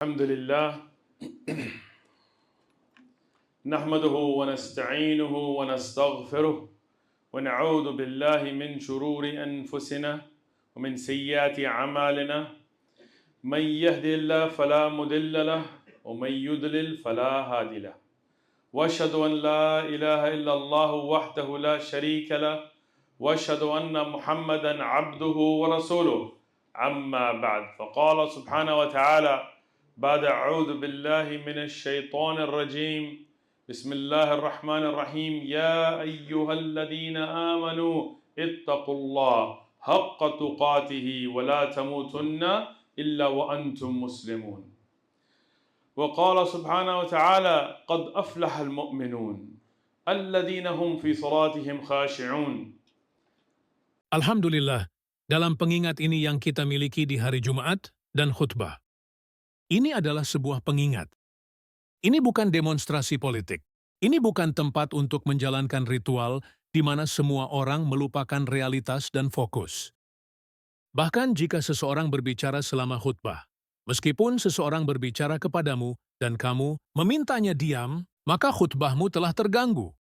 الحمد لله نحمده ونستعينه ونستغفره ونعوذ بالله من شرور أنفسنا ومن سيئات أعمالنا من يهدي الله فلا مضل له ومن يضلل فلا هادي له وأشهد أن لا إله إلا الله وحده لا شريك له وأشهد أن محمدا عبده ورسوله أما بعد فقال سبحانه وتعالى بعد أعوذ بالله من الشيطان الرجيم بسم الله الرحمن الرحيم يا أيها الذين آمنوا اتقوا الله حق تقاته ولا تموتن إلا وأنتم مسلمون وقال سبحانه وتعالى قد أفلح المؤمنون الذين هم في صلاتهم خاشعون. Alhamdulillah, dalam pengingat ini yang kita miliki di hari Jumat dan khutbah. Ini adalah sebuah pengingat. Ini bukan demonstrasi politik. Ini bukan tempat untuk menjalankan ritual di mana semua orang melupakan realitas dan fokus. Bahkan jika seseorang berbicara selama khutbah, meskipun seseorang berbicara kepadamu dan kamu memintanya diam, maka khutbahmu telah terganggu.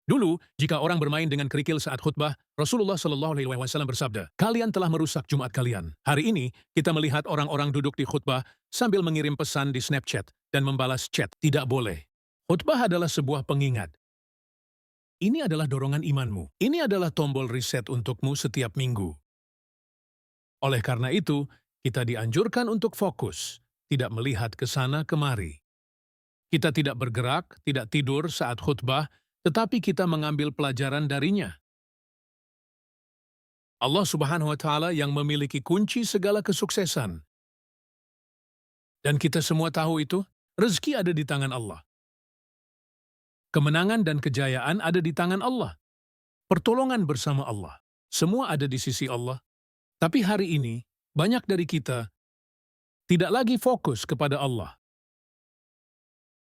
Dulu, jika orang bermain dengan kerikil saat khutbah, Rasulullah SAW bersabda, "Kalian telah merusak Jumat kalian." Hari ini, kita melihat orang-orang duduk di khutbah sambil mengirim pesan di Snapchat dan membalas chat. Tidak boleh. Khutbah adalah sebuah pengingat. Ini adalah dorongan imanmu. Ini adalah tombol reset untukmu setiap minggu. Oleh karena itu, kita dianjurkan untuk fokus, tidak melihat ke sana kemari. Kita tidak bergerak, tidak tidur saat khutbah, tetapi kita mengambil pelajaran darinya. Allah Subhanahu wa Ta'ala yang memiliki kunci segala kesuksesan. Dan kita semua tahu itu, rezeki ada di tangan Allah. Kemenangan dan kejayaan ada di tangan Allah. Pertolongan bersama Allah. Semua ada di sisi Allah. Tapi hari ini, banyak dari kita tidak lagi fokus kepada Allah.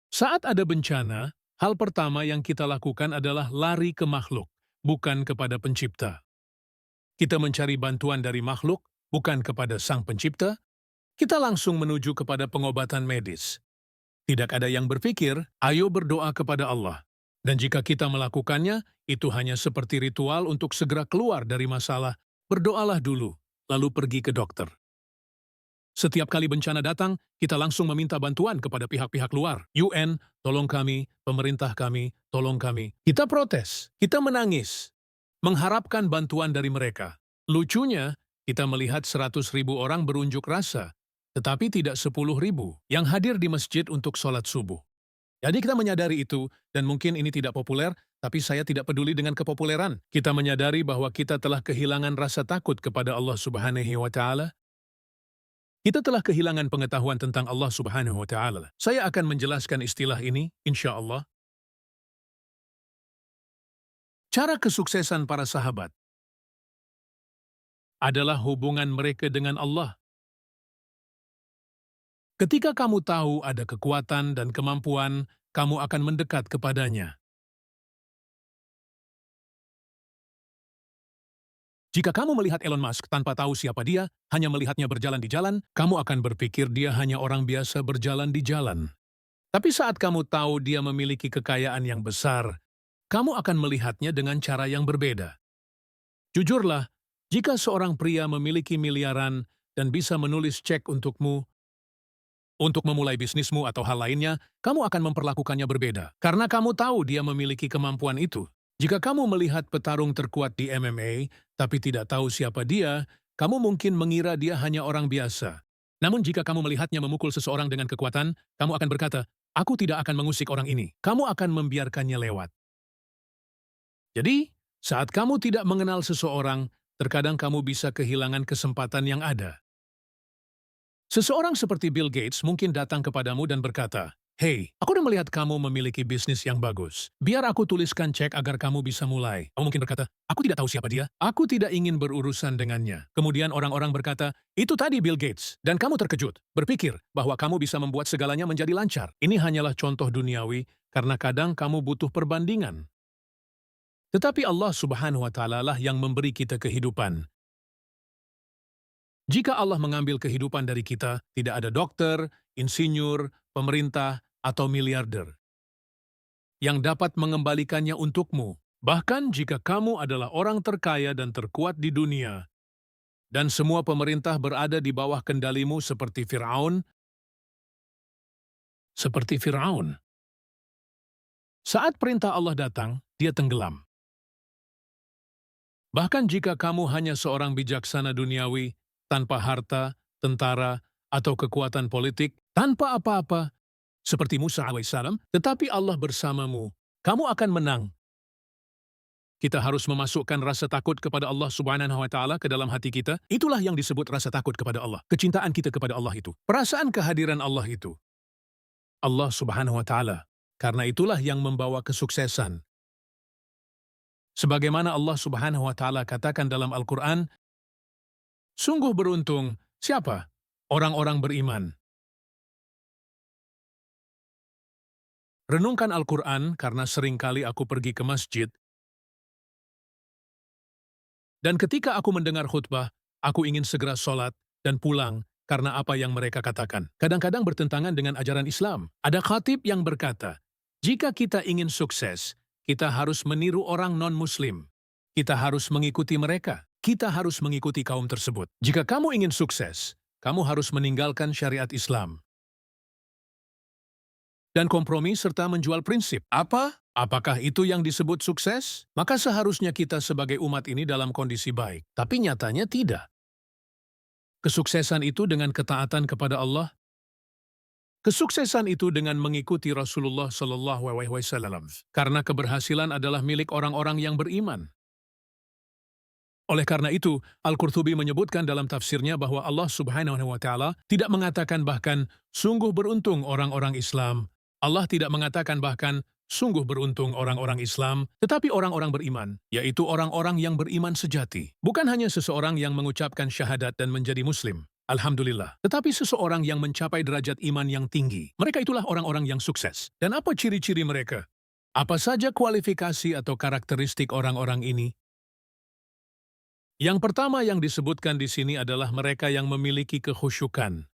Saat ada bencana, hal pertama yang kita lakukan adalah lari ke makhluk, bukan kepada pencipta. Kita mencari bantuan dari makhluk, bukan kepada sang pencipta. Kita langsung menuju kepada pengobatan medis. Tidak ada yang berpikir, ayo berdoa kepada Allah. Dan jika kita melakukannya, itu hanya seperti ritual untuk segera keluar dari masalah. Berdoalah dulu, lalu pergi ke dokter. Setiap kali bencana datang, kita langsung meminta bantuan kepada pihak-pihak luar. UN, tolong kami, pemerintah kami, tolong kami. Kita protes, kita menangis, mengharapkan bantuan dari mereka. Lucunya, kita melihat 100.000 orang berunjuk rasa, tetapi tidak 10.000 yang hadir di masjid untuk sholat subuh. Jadi kita menyadari itu, dan mungkin ini tidak populer, tapi saya tidak peduli dengan kepopuleran. Kita menyadari bahwa kita telah kehilangan rasa takut kepada Allah Subhanahu wa Ta'ala. Kita telah kehilangan pengetahuan tentang Allah Subhanahu wa Ta'ala. Saya akan menjelaskan istilah ini, insya Allah. Cara kesuksesan para sahabat adalah hubungan mereka dengan Allah. Ketika kamu tahu ada kekuatan dan kemampuan, kamu akan mendekat kepadanya. Jika kamu melihat Elon Musk tanpa tahu siapa dia, hanya melihatnya berjalan di jalan, kamu akan berpikir dia hanya orang biasa berjalan di jalan. Tapi saat kamu tahu dia memiliki kekayaan yang besar, kamu akan melihatnya dengan cara yang berbeda. Jujurlah, jika seorang pria memiliki miliaran dan bisa menulis cek untukmu, untuk memulai bisnismu atau hal lainnya, kamu akan memperlakukannya berbeda. Karena kamu tahu dia memiliki kemampuan itu. Jika kamu melihat petarung terkuat di MMA, tapi tidak tahu siapa dia, kamu mungkin mengira dia hanya orang biasa. Namun jika kamu melihatnya memukul seseorang dengan kekuatan, kamu akan berkata, "Aku tidak akan mengusik orang ini." Kamu akan membiarkannya lewat. Jadi, saat kamu tidak mengenal seseorang, terkadang kamu bisa kehilangan kesempatan yang ada. Seseorang seperti Bill Gates mungkin datang kepadamu dan berkata, "Hey, aku udah melihat kamu memiliki bisnis yang bagus. Biar aku tuliskan cek agar kamu bisa mulai." Kamu mungkin berkata, "Aku tidak tahu siapa dia. Aku tidak ingin berurusan dengannya." Kemudian orang-orang berkata, "Itu tadi Bill Gates." Dan kamu terkejut, berpikir bahwa kamu bisa membuat segalanya menjadi lancar. Ini hanyalah contoh duniawi, karena kadang kamu butuh perbandingan. Tetapi Allah Subhanahu wa Ta'ala lah yang memberi kita kehidupan. Jika Allah mengambil kehidupan dari kita, tidak ada dokter, insinyur, pemerintah, atau miliarder yang dapat mengembalikannya untukmu. Bahkan jika kamu adalah orang terkaya dan terkuat di dunia, dan semua pemerintah berada di bawah kendalimu seperti Firaun. Saat perintah Allah datang, dia tenggelam. Bahkan jika kamu hanya seorang bijaksana duniawi, tanpa harta, tentara, atau kekuatan politik, tanpa apa-apa, seperti Musa alaihissalam, tetapi Allah bersamamu, kamu akan menang. Kita harus memasukkan rasa takut kepada Allah Subhanahu wa Ta'ala ke dalam hati kita. Itulah yang disebut rasa takut kepada Allah. Kecintaan kita kepada Allah itu. Perasaan kehadiran Allah itu. Allah Subhanahu wa Ta'ala. Karena itulah yang membawa kesuksesan. Sebagaimana Allah Subhanahu wa Ta'ala katakan dalam Al-Quran, sungguh beruntung, siapa? Orang-orang beriman. Renungkan Al-Quran karena seringkali aku pergi ke masjid, dan ketika aku mendengar khutbah, aku ingin segera sholat dan pulang karena apa yang mereka katakan. Kadang-kadang bertentangan dengan ajaran Islam. Ada khatib yang berkata, jika kita ingin sukses, kita harus meniru orang non-Muslim. Kita harus mengikuti mereka. Kita harus mengikuti kaum tersebut. Jika kamu ingin sukses, kamu harus meninggalkan syariat Islam dan kompromi serta menjual prinsip. Apa? Apakah itu yang disebut sukses? Maka seharusnya kita sebagai umat ini dalam kondisi baik. Tapi nyatanya tidak. Kesuksesan itu dengan ketaatan kepada Allah. Kesuksesan itu dengan mengikuti Rasulullah SAW. Karena keberhasilan adalah milik orang-orang yang beriman. Oleh karena itu, Al-Qurtubi menyebutkan dalam tafsirnya bahwa Allah Subhanahu wa Ta'ala tidak mengatakan bahkan, sungguh beruntung orang-orang Islam. Allah tidak mengatakan bahkan, sungguh beruntung orang-orang Islam, tetapi orang-orang beriman, yaitu orang-orang yang beriman sejati. Bukan hanya seseorang yang mengucapkan syahadat dan menjadi Muslim, alhamdulillah, tetapi seseorang yang mencapai derajat iman yang tinggi. Mereka itulah orang-orang yang sukses. Dan apa ciri-ciri mereka? Apa saja kualifikasi atau karakteristik orang-orang ini? Yang pertama yang disebutkan di sini adalah mereka yang memiliki kekhusyukan.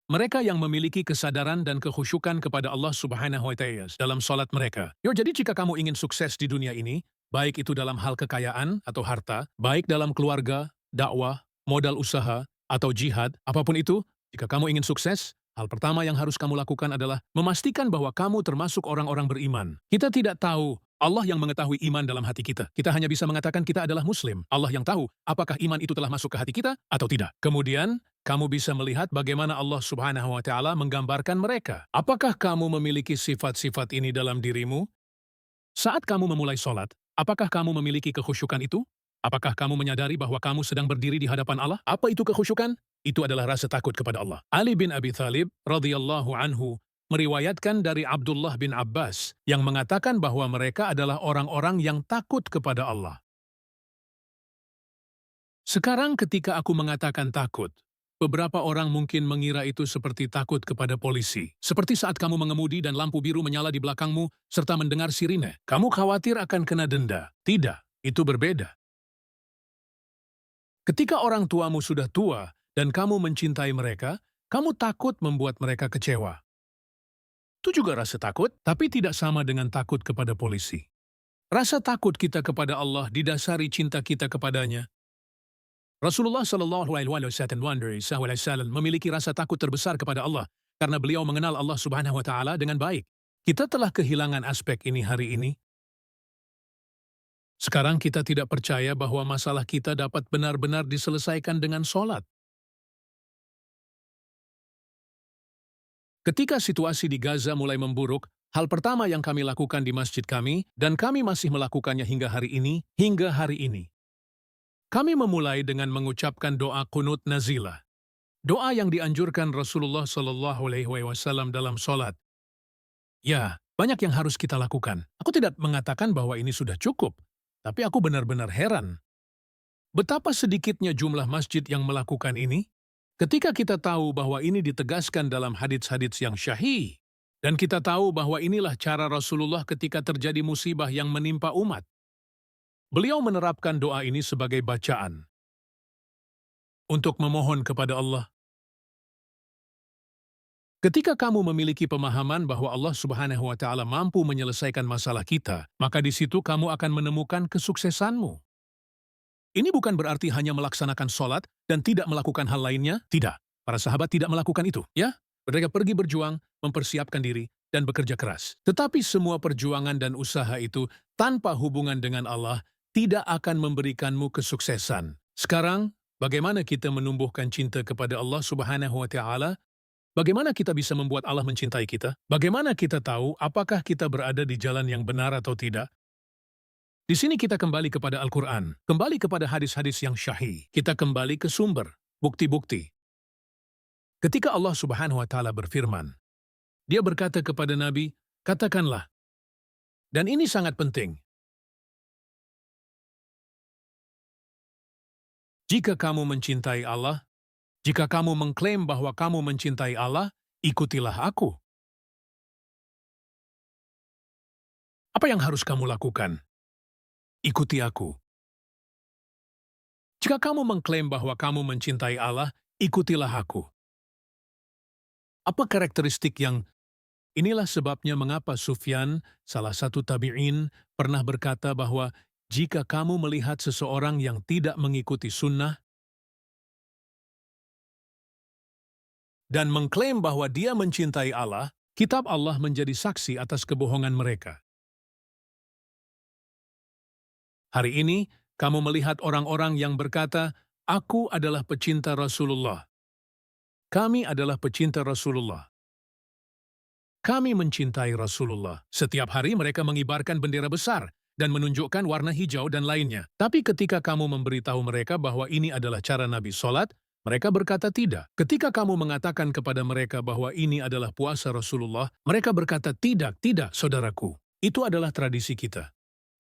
Mereka yang memiliki kesadaran dan kekhusyukan kepada Allah Subhanahu wa Ta'ala dalam salat mereka. Jadi jika kamu ingin sukses di dunia ini, baik itu dalam hal kekayaan atau harta, baik dalam keluarga, dakwah, modal usaha, atau jihad, apapun itu, jika kamu ingin sukses, hal pertama yang harus kamu lakukan adalah memastikan bahwa kamu termasuk orang-orang beriman. Kita tidak tahu Allah yang mengetahui iman dalam hati kita. Kita hanya bisa mengatakan kita adalah Muslim. Allah yang tahu apakah iman itu telah masuk ke hati kita atau tidak. Kemudian, kamu bisa melihat bagaimana Allah Subhanahu wa Ta'ala menggambarkan mereka. Apakah kamu memiliki sifat-sifat ini dalam dirimu? Saat kamu memulai sholat, apakah kamu memiliki kekhusyukan itu? Apakah kamu menyadari bahwa kamu sedang berdiri di hadapan Allah? Apa itu kekhusyukan? Itu adalah rasa takut kepada Allah. Ali bin Abi Thalib radhiyallahu anhu meriwayatkan dari Abdullah bin Abbas yang mengatakan bahwa mereka adalah orang-orang yang takut kepada Allah. Sekarang ketika aku mengatakan takut, beberapa orang mungkin mengira itu seperti takut kepada polisi. Seperti saat kamu mengemudi dan lampu biru menyala di belakangmu serta mendengar sirine. Kamu khawatir akan kena denda. Tidak, itu berbeda. Ketika orang tuamu sudah tua dan kamu mencintai mereka, kamu takut membuat mereka kecewa. Itu juga rasa takut, tapi tidak sama dengan takut kepada polisi. Rasa takut kita kepada Allah didasari cinta kita kepadanya. Rasulullah SAW memiliki rasa takut terbesar kepada Allah karena beliau mengenal Allah Subhanahu wa Ta'ala dengan baik. Kita telah kehilangan aspek ini hari ini. Sekarang kita tidak percaya bahwa masalah kita dapat benar-benar diselesaikan dengan sholat. Ketika situasi di Gaza mulai memburuk, hal pertama yang kami lakukan di masjid kami, dan kami masih melakukannya hingga hari ini, kami memulai dengan mengucapkan doa qunut nazilah. Doa yang dianjurkan Rasulullah SAW dalam sholat. Ya, banyak yang harus kita lakukan. Aku tidak mengatakan bahwa ini sudah cukup, tapi aku benar-benar heran. Betapa sedikitnya jumlah masjid yang melakukan ini? Ketika kita tahu bahwa ini ditegaskan dalam hadits-hadits yang syahih, dan kita tahu bahwa inilah cara Rasulullah ketika terjadi musibah yang menimpa umat. Beliau menerapkan doa ini sebagai bacaan. untuk memohon kepada Allah? Ketika kamu memiliki pemahaman bahwa Allah Subhanahu wa Ta'ala mampu menyelesaikan masalah kita, maka di situ kamu akan menemukan kesuksesanmu. Ini bukan berarti hanya melaksanakan sholat dan tidak melakukan hal lainnya. Tidak. Para sahabat tidak melakukan itu. Ya, mereka pergi berjuang, mempersiapkan diri, dan bekerja keras. Tetapi semua perjuangan dan usaha itu tanpa hubungan dengan Allah tidak akan memberikanmu kesuksesan. Sekarang, bagaimana kita menumbuhkan cinta kepada Allah Subhanahu wa Ta'ala? Bagaimana kita bisa membuat Allah mencintai kita? Bagaimana kita tahu apakah kita berada di jalan yang benar atau tidak? Di sini kita kembali kepada Al-Quran, kembali kepada hadis-hadis yang syahih. Kita kembali ke sumber, bukti-bukti. Ketika Allah Subhanahu wa Ta'ala berfirman, Dia berkata kepada Nabi, katakanlah. Dan ini sangat penting. Jika kamu mencintai Allah, jika kamu mengklaim bahwa kamu mencintai Allah, ikutilah aku. Apa yang harus kamu lakukan? Ikuti aku. Jika kamu mengklaim bahwa kamu mencintai Allah, ikutilah aku. Apa karakteristik yang inilah sebabnya mengapa Sufyan, salah satu tabi'in, pernah berkata bahwa jika kamu melihat seseorang yang tidak mengikuti sunnah dan mengklaim bahwa dia mencintai Allah, kitab Allah menjadi saksi atas kebohongan mereka. Hari ini, kamu melihat orang-orang yang berkata, aku adalah pecinta Rasulullah. Kami adalah pecinta Rasulullah. Kami mencintai Rasulullah. Setiap hari mereka mengibarkan bendera besar dan menunjukkan warna hijau dan lainnya. Tapi ketika kamu memberitahu mereka bahwa ini adalah cara Nabi sholat, mereka berkata tidak. Ketika kamu mengatakan kepada mereka bahwa ini adalah puasa Rasulullah, mereka berkata tidak, saudaraku. Itu adalah tradisi kita.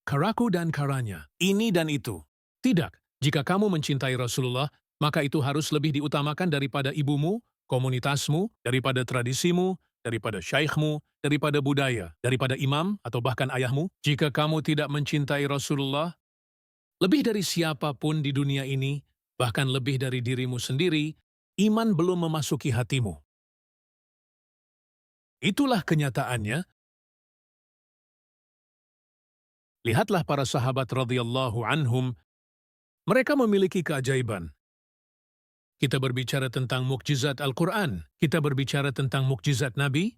Karaku dan karanya, ini dan itu. Tidak, jika kamu mencintai Rasulullah, maka itu harus lebih diutamakan daripada ibumu, komunitasmu, daripada tradisimu, daripada syaikhmu, daripada budaya, daripada imam, atau bahkan ayahmu. Jika kamu tidak mencintai Rasulullah, lebih dari siapapun di dunia ini, bahkan lebih dari dirimu sendiri, iman belum memasuki hatimu. Itulah kenyataannya. Lihatlah para sahabat radhiyallahu anhum, mereka memiliki keajaiban. Kita berbicara tentang mukjizat Al-Quran, kita berbicara tentang mukjizat Nabi,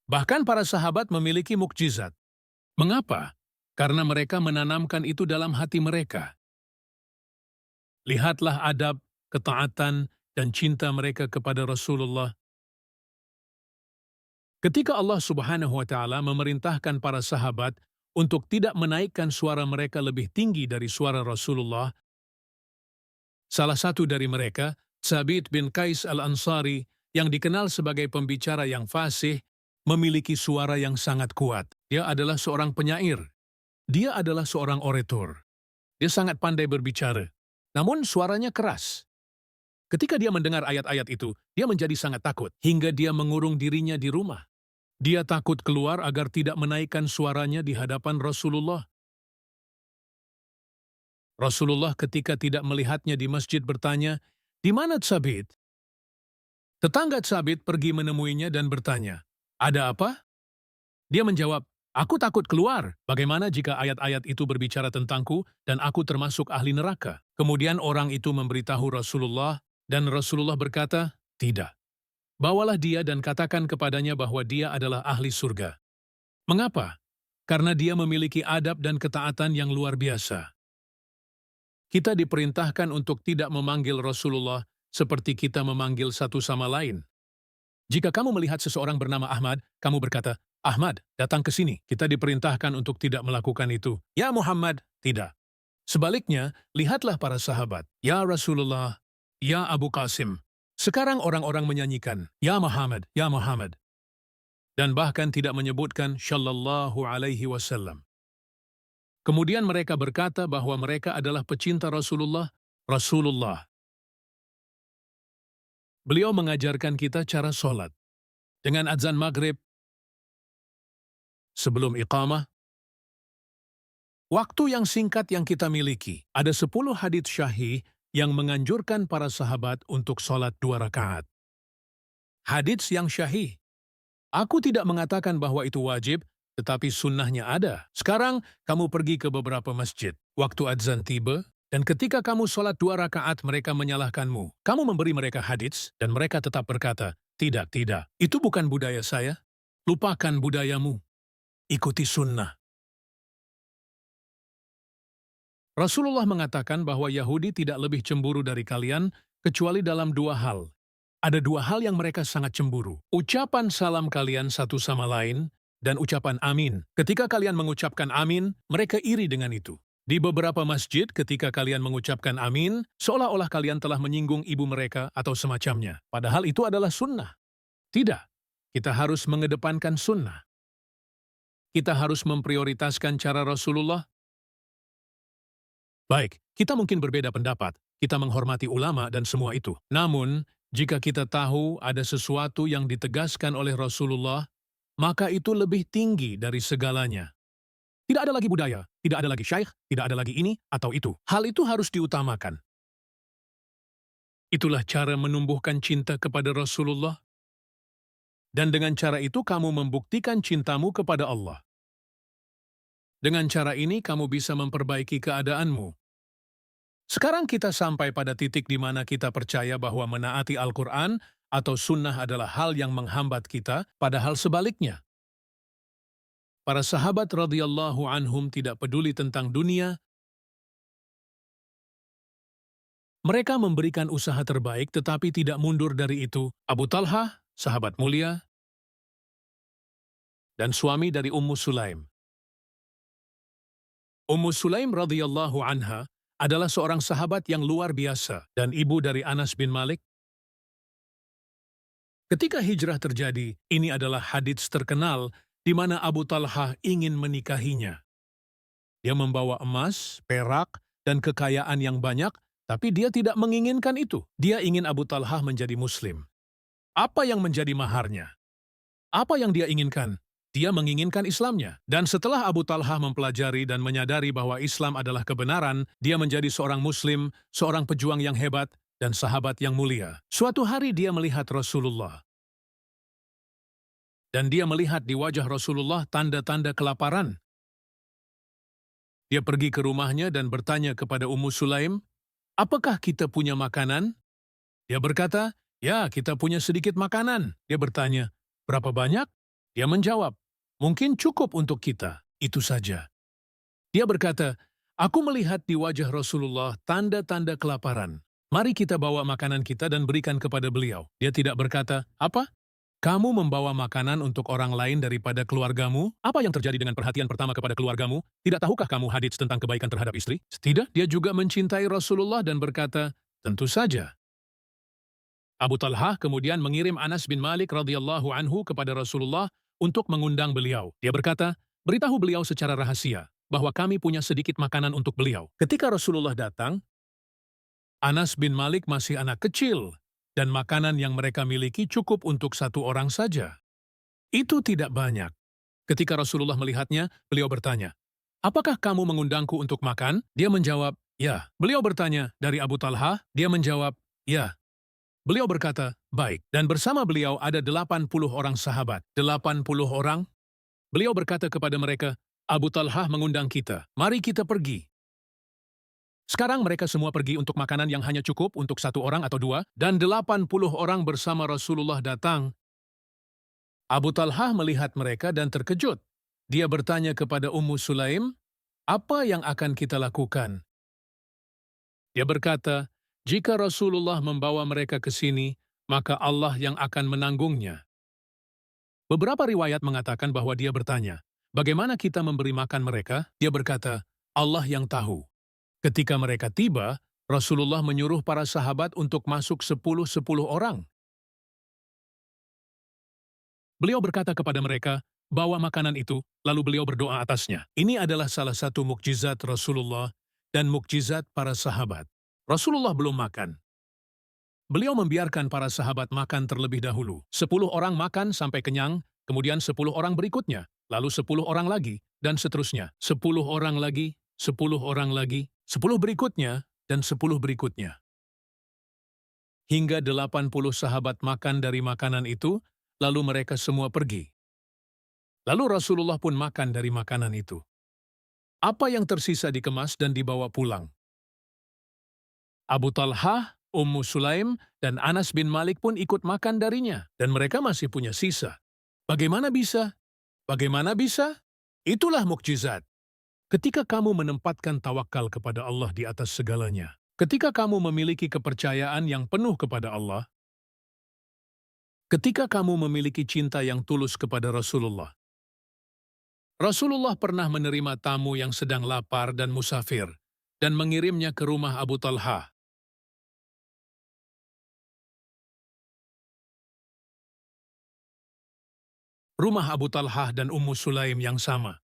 bahkan para sahabat memiliki mukjizat. Mengapa? Karena mereka menanamkan itu dalam hati mereka. Lihatlah adab, ketaatan, dan cinta mereka kepada Rasulullah. Ketika Allah Subhanahu wa Ta'ala memerintahkan para sahabat untuk tidak menaikkan suara mereka lebih tinggi dari suara Rasulullah, salah satu dari mereka, Thabit bin Qais al-Ansari, yang dikenal sebagai pembicara yang fasih, memiliki suara yang sangat kuat. Dia adalah seorang penyair. Dia adalah seorang orator. Dia sangat pandai berbicara. Namun suaranya keras. Ketika dia mendengar ayat-ayat itu, dia menjadi sangat takut, hingga dia mengurung dirinya di rumah. Dia takut keluar agar tidak menaikkan suaranya di hadapan Rasulullah. Rasulullah ketika tidak melihatnya di masjid bertanya, "Di mana Thabit?" Tetangga Thabit pergi menemuinya dan bertanya, "Ada apa?" Dia menjawab, "Aku takut keluar. Bagaimana jika ayat-ayat itu berbicara tentangku dan aku termasuk ahli neraka?" Kemudian orang itu memberitahu Rasulullah dan Rasulullah berkata, "Tidak. Bawalah dia dan katakan kepadanya bahwa dia adalah ahli surga." Mengapa? Karena dia memiliki adab dan ketaatan yang luar biasa. Kita diperintahkan untuk tidak memanggil Rasulullah seperti kita memanggil satu sama lain. Jika kamu melihat seseorang bernama Ahmad, kamu berkata, "Ahmad, datang ke sini." Kita diperintahkan untuk tidak melakukan itu. "Ya Muhammad," tidak. Sebaliknya, lihatlah para sahabat. "Ya Rasulullah," "Ya Abu Qasim." Sekarang orang-orang menyanyikan, "Ya Muhammad, Ya Muhammad." Dan bahkan tidak menyebutkan Shallallahu Alaihi Wasallam. Kemudian mereka berkata bahwa mereka adalah pecinta Rasulullah. Beliau mengajarkan kita cara sholat. Dengan azan maghrib, sebelum iqamah, waktu yang singkat yang kita miliki, ada 10 hadits syahih yang menganjurkan para sahabat untuk sholat 2 rakaat. Hadits yang syahih. Aku tidak mengatakan bahwa itu wajib, tetapi sunnahnya ada. Sekarang, kamu pergi ke beberapa masjid. Waktu adzan tiba, dan ketika kamu sholat 2 rakaat mereka menyalahkanmu. Kamu memberi mereka hadits, dan mereka tetap berkata, tidak, itu bukan budaya saya. Lupakan budayamu. Ikuti sunnah. Rasulullah mengatakan bahwa Yahudi tidak lebih cemburu dari kalian, kecuali dalam 2 hal. Ada 2 hal yang mereka sangat cemburu. Ucapan salam kalian satu sama lain, dan ucapan amin. Ketika kalian mengucapkan amin, mereka iri dengan itu. Di beberapa masjid, ketika kalian mengucapkan amin, seolah-olah kalian telah menyinggung ibu mereka atau semacamnya. Padahal itu adalah sunnah. Tidak, kita harus mengedepankan sunnah. Kita harus memprioritaskan cara Rasulullah. Baik, kita mungkin berbeda pendapat, kita menghormati ulama dan semua itu. Namun, jika kita tahu ada sesuatu yang ditegaskan oleh Rasulullah, maka itu lebih tinggi dari segalanya. Tidak ada lagi budaya, tidak ada lagi syaikh, tidak ada lagi ini atau itu. Hal itu harus diutamakan. Itulah cara menumbuhkan cinta kepada Rasulullah. Dan dengan cara itu kamu membuktikan cintamu kepada Allah. Dengan cara ini kamu bisa memperbaiki keadaanmu. Sekarang kita sampai pada titik di mana kita percaya bahwa menaati Al-Quran atau sunnah adalah hal yang menghambat kita, padahal sebaliknya. Para sahabat radhiyallahu anhum tidak peduli tentang dunia. Mereka memberikan usaha terbaik tetapi tidak mundur dari itu. Abu Talhah, sahabat mulia, dan suami dari Ummu Sulaim. Ummu Sulaim radhiyallahu anha adalah seorang sahabat yang luar biasa dan ibu dari Anas bin Malik. Ketika hijrah terjadi, ini adalah hadits terkenal di mana Abu Talhah ingin menikahinya. Dia membawa emas, perak, dan kekayaan yang banyak, tapi dia tidak menginginkan itu. Dia ingin Abu Talhah menjadi Muslim. Apa yang menjadi maharnya? Apa yang dia inginkan? Dia menginginkan Islamnya. Dan setelah Abu Talhah mempelajari dan menyadari bahwa Islam adalah kebenaran, dia menjadi seorang Muslim, seorang pejuang yang hebat, dan sahabat yang mulia. Suatu hari dia melihat Rasulullah. Dan dia melihat di wajah Rasulullah tanda-tanda kelaparan. Dia pergi ke rumahnya dan bertanya kepada Ummu Sulaim, apakah kita punya makanan? Dia berkata, ya, kita punya sedikit makanan. Dia bertanya, berapa banyak? Dia menjawab, mungkin cukup untuk kita, itu saja. Dia berkata, aku melihat di wajah Rasulullah tanda-tanda kelaparan. Mari kita bawa makanan kita dan berikan kepada beliau. Dia tidak berkata, apa? Kamu membawa makanan untuk orang lain daripada keluargamu? Apa yang terjadi dengan perhatian pertama kepada keluargamu? Tidak tahukah kamu hadits tentang kebaikan terhadap istri? Tidak, dia juga mencintai Rasulullah dan berkata, tentu saja. Abu Talhah kemudian mengirim Anas bin Malik radhiyallahu anhu kepada Rasulullah untuk mengundang beliau. Dia berkata, beritahu beliau secara rahasia bahwa kami punya sedikit makanan untuk beliau. Ketika Rasulullah datang, Anas bin Malik masih anak kecil, dan makanan yang mereka miliki cukup untuk 1 orang saja. Itu tidak banyak. Ketika Rasulullah melihatnya, beliau bertanya, apakah kamu mengundangku untuk makan? Dia menjawab, ya. Beliau bertanya, dari Abu Talhah? Dia menjawab, ya. Beliau berkata, baik. Dan bersama beliau ada 80 orang sahabat. 80 orang? Beliau berkata kepada mereka, Abu Talhah mengundang kita. Mari kita pergi. Sekarang mereka semua pergi untuk makanan yang hanya cukup untuk 1 orang atau 2, dan 80 orang bersama Rasulullah datang. Abu Talhah melihat mereka dan terkejut. Dia bertanya kepada Ummu Sulaim, apa yang akan kita lakukan? Dia berkata, jika Rasulullah membawa mereka ke sini, maka Allah yang akan menanggungnya. Beberapa riwayat mengatakan bahwa dia bertanya, bagaimana kita memberi makan mereka? Dia berkata, Allah yang tahu. Ketika mereka tiba, Rasulullah menyuruh para sahabat untuk masuk 10 orang. Beliau berkata kepada mereka, bawa makanan itu, lalu beliau berdoa atasnya. Ini adalah salah satu mukjizat Rasulullah dan mukjizat para sahabat. Rasulullah belum makan. Beliau membiarkan para sahabat makan terlebih dahulu. 10 orang makan sampai kenyang, kemudian 10 orang berikutnya, lalu 10 orang lagi, dan seterusnya. 10 orang lagi, 10 orang lagi, 10 berikutnya, dan 10 berikutnya. hingga 80 sahabat makan dari makanan itu, lalu mereka semua pergi. Lalu Rasulullah pun makan dari makanan itu. Apa yang tersisa dikemas dan dibawa pulang. Abu Talhah, Ummu Sulaim, dan Anas bin Malik pun ikut makan darinya, dan mereka masih punya sisa. Bagaimana bisa? Bagaimana bisa? Itulah mukjizat. Ketika kamu menempatkan tawakal kepada Allah di atas segalanya, ketika kamu memiliki kepercayaan yang penuh kepada Allah, ketika kamu memiliki cinta yang tulus kepada Rasulullah. Rasulullah pernah menerima tamu yang sedang lapar dan musafir, dan mengirimnya ke rumah Abu Talhah. Rumah Abu Talhah dan Ummu Sulaim yang sama.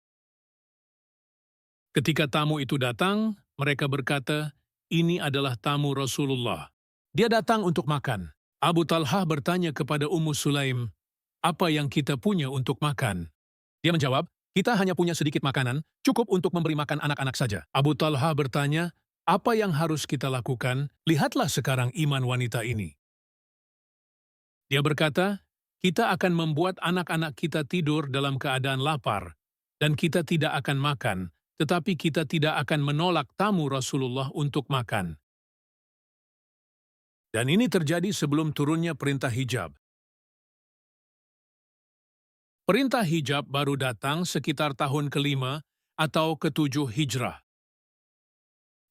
Ketika tamu itu datang, mereka berkata, "Ini adalah tamu Rasulullah. Dia datang untuk makan." Abu Talhah bertanya kepada Ummu Sulaim, "Apa yang kita punya untuk makan?" Dia menjawab, "Kita hanya punya sedikit makanan, cukup untuk memberi makan anak-anak saja." Abu Talhah bertanya, "Apa yang harus kita lakukan? Lihatlah sekarang iman wanita ini." Dia berkata, "Kita akan membuat anak-anak kita tidur dalam keadaan lapar, dan kita tidak akan makan, tetapi kita tidak akan menolak tamu Rasulullah untuk makan." Dan ini terjadi sebelum turunnya perintah hijab. Perintah hijab baru datang sekitar tahun ke-5 atau ke-7 Hijrah.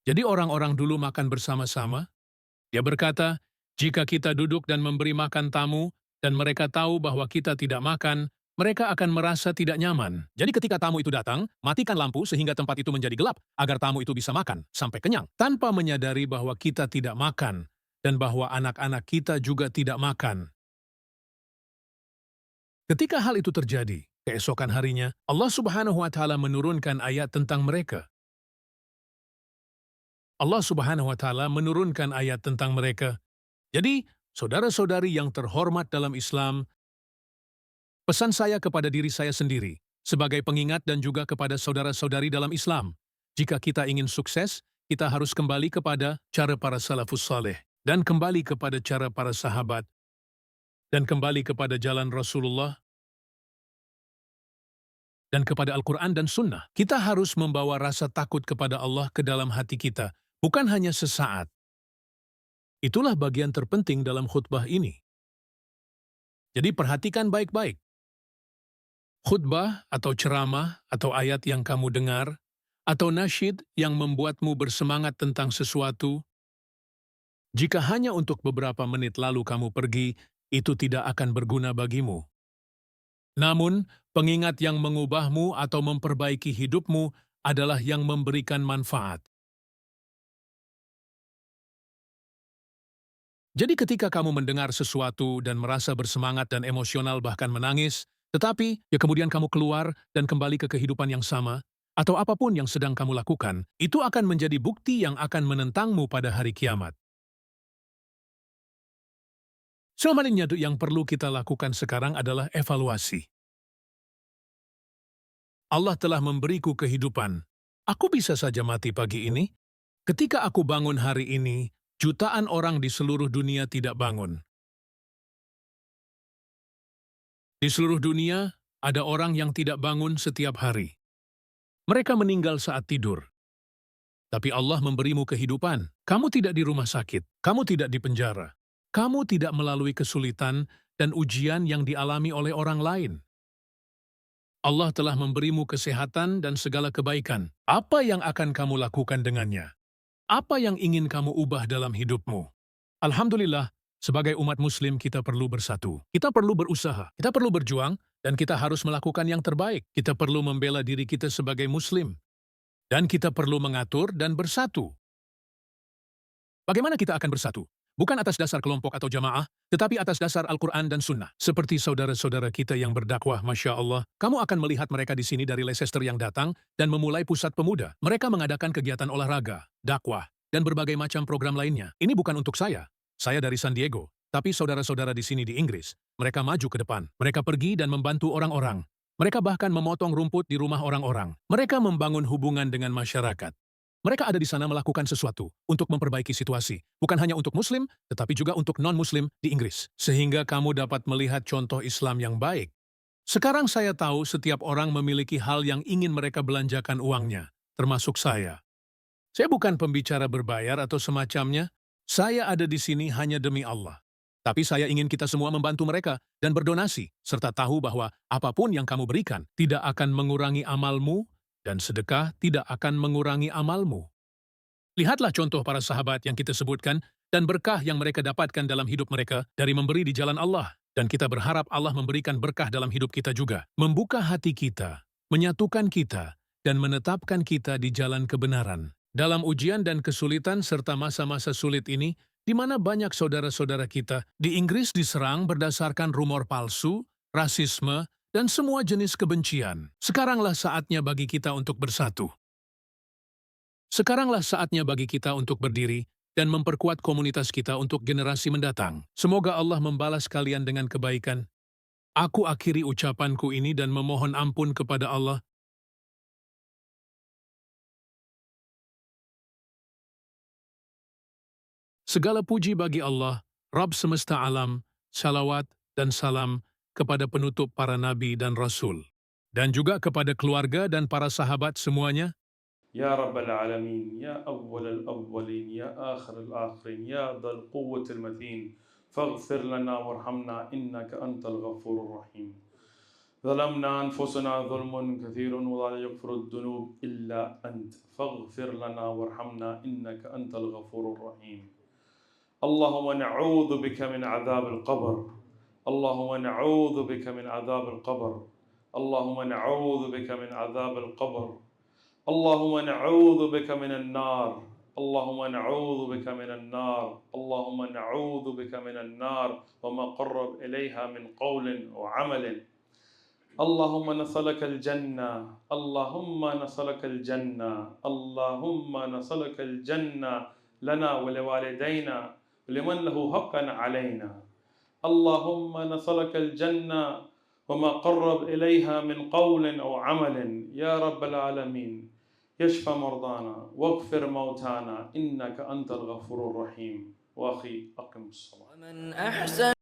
Jadi orang-orang dulu makan bersama-sama. Dia berkata, "Jika kita duduk dan memberi makan tamu, dan mereka tahu bahwa kita tidak makan, mereka akan merasa tidak nyaman. Jadi ketika tamu itu datang, matikan lampu sehingga tempat itu menjadi gelap, agar tamu itu bisa makan sampai kenyang, tanpa menyadari bahwa kita tidak makan, dan bahwa anak-anak kita juga tidak makan." Ketika hal itu terjadi, keesokan harinya, Allah Subhanahu wa Ta'ala menurunkan ayat tentang mereka. Allah Subhanahu wa Ta'ala menurunkan ayat tentang mereka. Jadi, saudara-saudari yang terhormat dalam Islam, pesan saya kepada diri saya sendiri, sebagai pengingat dan juga kepada saudara-saudari dalam Islam. Jika kita ingin sukses, kita harus kembali kepada cara para salafus saleh, dan kembali kepada cara para sahabat, dan kembali kepada jalan Rasulullah, dan kepada Al-Quran dan Sunnah. Kita harus membawa rasa takut kepada Allah ke dalam hati kita, bukan hanya sesaat. Itulah bagian terpenting dalam khutbah ini. Jadi perhatikan baik-baik. Khutbah atau ceramah atau ayat yang kamu dengar, atau nasyid yang membuatmu bersemangat tentang sesuatu, jika hanya untuk beberapa menit lalu kamu pergi, itu tidak akan berguna bagimu. Namun, pengingat yang mengubahmu atau memperbaiki hidupmu adalah yang memberikan manfaat. Jadi ketika kamu mendengar sesuatu dan merasa bersemangat dan emosional bahkan menangis, tetapi kemudian kamu keluar dan kembali ke kehidupan yang sama, atau apapun yang sedang kamu lakukan, itu akan menjadi bukti yang akan menentangmu pada hari kiamat. Sebenarnya yang perlu kita lakukan sekarang adalah evaluasi. Allah telah memberiku kehidupan. Aku bisa saja mati pagi ini. Ketika aku bangun hari ini, jutaan orang di seluruh dunia tidak bangun. Di seluruh dunia, ada orang yang tidak bangun setiap hari. Mereka meninggal saat tidur. Tapi Allah memberimu kehidupan. Kamu tidak di rumah sakit. Kamu tidak di penjara. Kamu tidak melalui kesulitan dan ujian yang dialami oleh orang lain. Allah telah memberimu kesehatan dan segala kebaikan. Apa yang akan kamu lakukan dengannya? Apa yang ingin kamu ubah dalam hidupmu? Alhamdulillah, sebagai umat muslim kita perlu bersatu. Kita perlu berusaha, kita perlu berjuang, dan kita harus melakukan yang terbaik. Kita perlu membela diri kita sebagai muslim. Dan kita perlu mengatur dan bersatu. Bagaimana kita akan bersatu? Bukan atas dasar kelompok atau jamaah, tetapi atas dasar Al-Quran dan Sunnah. Seperti saudara-saudara kita yang berdakwah, Masya Allah, kamu akan melihat mereka di sini dari Leicester yang datang dan memulai pusat pemuda. Mereka mengadakan kegiatan olahraga, dakwah, dan berbagai macam program lainnya. Ini bukan untuk saya dari San Diego, tapi saudara-saudara di sini di Inggris. Mereka maju ke depan, mereka pergi dan membantu orang-orang. Mereka bahkan memotong rumput di rumah orang-orang. Mereka membangun hubungan dengan masyarakat. Mereka ada di sana melakukan sesuatu untuk memperbaiki situasi, bukan hanya untuk Muslim, tetapi juga untuk non-Muslim di Inggris. Sehingga kamu dapat melihat contoh Islam yang baik. Sekarang saya tahu setiap orang memiliki hal yang ingin mereka belanjakan uangnya, termasuk saya. Saya bukan pembicara berbayar atau semacamnya. Saya ada di sini hanya demi Allah. Tapi saya ingin kita semua membantu mereka dan berdonasi, serta tahu bahwa apapun yang kamu berikan tidak akan mengurangi amalmu dan sedekah tidak akan mengurangi amalmu. Lihatlah contoh para sahabat yang kita sebutkan dan berkah yang mereka dapatkan dalam hidup mereka dari memberi di jalan Allah. Dan kita berharap Allah memberikan berkah dalam hidup kita juga. Membuka hati kita, menyatukan kita, dan menetapkan kita di jalan kebenaran. Dalam ujian dan kesulitan serta masa-masa sulit ini, di mana banyak saudara-saudara kita di Inggris diserang berdasarkan rumor palsu, rasisme, dan semua jenis kebencian. Sekaranglah saatnya bagi kita untuk bersatu. Sekaranglah saatnya bagi kita untuk berdiri dan memperkuat komunitas kita untuk generasi mendatang. Semoga Allah membalas kalian dengan kebaikan. Aku akhiri ucapanku ini dan memohon ampun kepada Allah. Segala puji bagi Allah, Rabb semesta alam, salawat dan salam kepada penutup para nabi dan rasul. Dan juga kepada keluarga dan para sahabat semuanya. يا رب العالمين، يا أول الأولين، يا آخر الآخرين، يا ذا القوة المتين، فاغفر لنا وارحمنا إنك أنت الغفور الرحيم. ظلمنا أنفسنا ظلم كثير ولا يغفر الذنوب إلا أنت، فاغفر لنا وارحمنا إنك أنت الغفور الرحيم. اللهم نعوذ بك من عذاب القبر، اللهم نعوذ بك من عذاب القبر، اللهم نعوذ بك من عذاب القبر، اللهم نعوذ بك من النار، اللهم نعوذ بك من النار، اللهم نعوذ بك من النار وما قرب إليها من قول وعمل. اللهم نسألك الجنة، اللهم نسألك الجنة، اللهم نسألك الجنة لنا ولوالدينا ولمن له حقا علينا. اللهم نسألك الجنة وما قرب إليها من قول أو عمل يا رب العالمين. يشفى مرضانا واغفر موتانا إنك أنت الغفور الرحيم. وأخي أقم الصلاة.